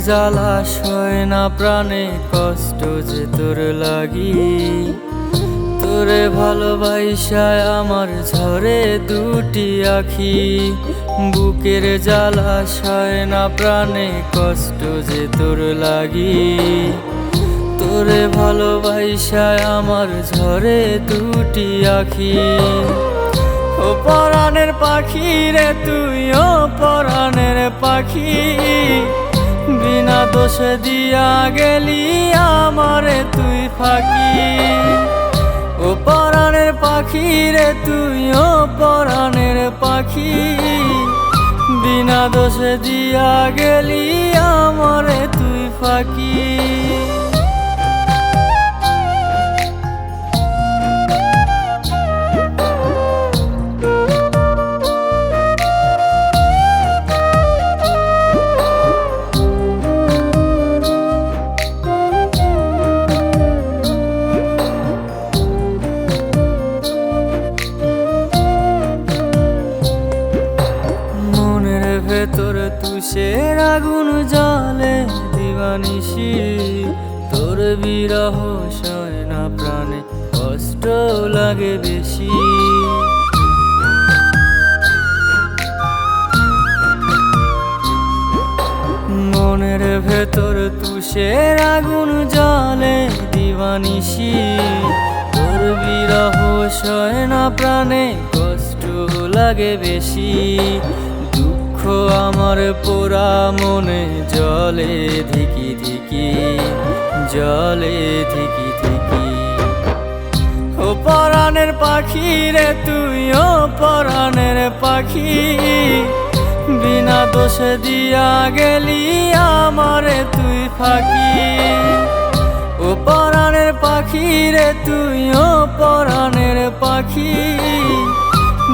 জ্বালা সয় না প্রাণে কষ্ট যে তোর লাগি। তোরে ভালোবাসায় আমার ঝরে দুটি আখি। বুকের জ্বালা সয় না প্রাণে কষ্ট যে তোর লাগি। তোরে ভালোবাসায় আমার ঝরে দুটি আখি। ও পরাণের পাখি রে তুই, ও পরাণের পাখি, বিনা দোষে দিয়া গেলি আমারে তুই ফাঁকি। ও পরাণের পাখি রে তুই, ও পরাণের পাখি, বিনা দোষে দিয়া গেলি আমারে তুই ফাঁকি। ভেতর তুষের আগুন জ্বলে দিবানিশি। তোর বিরহ সয় না প্রাণে কষ্ট লাগে বেশি। মনের ভেতর তুষের আগুন জ্বলে দিবানিশি। তোর বিরহ সয় না প্রাণে কষ্ট লাগে বেশি। আমার পোড়া মনে জলে ধিকি ধিকি, জলে ধিকি ধিকি। ও পরাণের পাখি রে তুই, ও পরাণের পাখি, বিনা দোষে দিয়া গেলি আমারে তুই ফাঁকি। ও পরাণের পাখি রে তুই, ও পরাণের পাখি,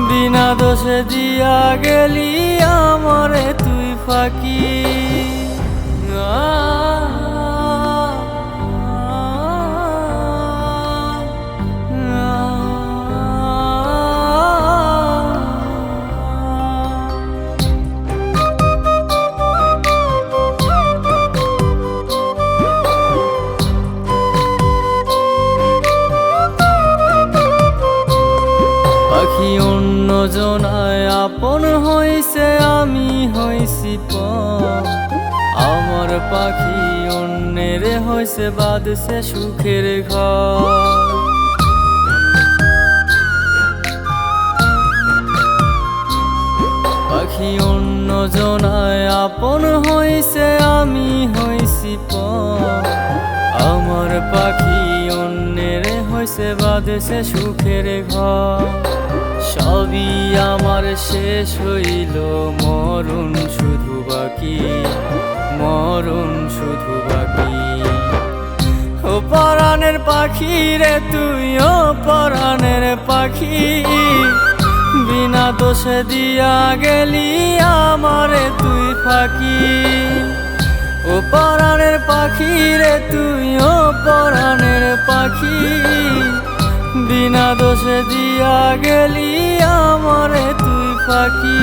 বিনা দোষে দিয়া গেলি আমারে তুই ফাঁকি। পাখি অন্য জনায় আপন হইছে, আমি হইছি পর। আমার পাখি অন্যের হইছে বাঁধছে সুখের ঘর। পাখি অন্য জনায় আপন হইছে, আমি হইছি পর। আমার পাখি অন্যের হইছে বাঁধছে সুখের ঘর। সবই আমার শেষ হইল, মরণ শুধু বাকি, মরণ শুধু বাকি। ও পরাণের পাখি রে তুই, ও পরাণের পাখি, বিনা দোষে দিয়া গেলি আমারে তুই ফাঁকি। ও পরাণের পাখি রে তুই, ও পরাণের পাখি, বিনা দোষে দিয়া গেলি আমারে তুই ফাঁকি।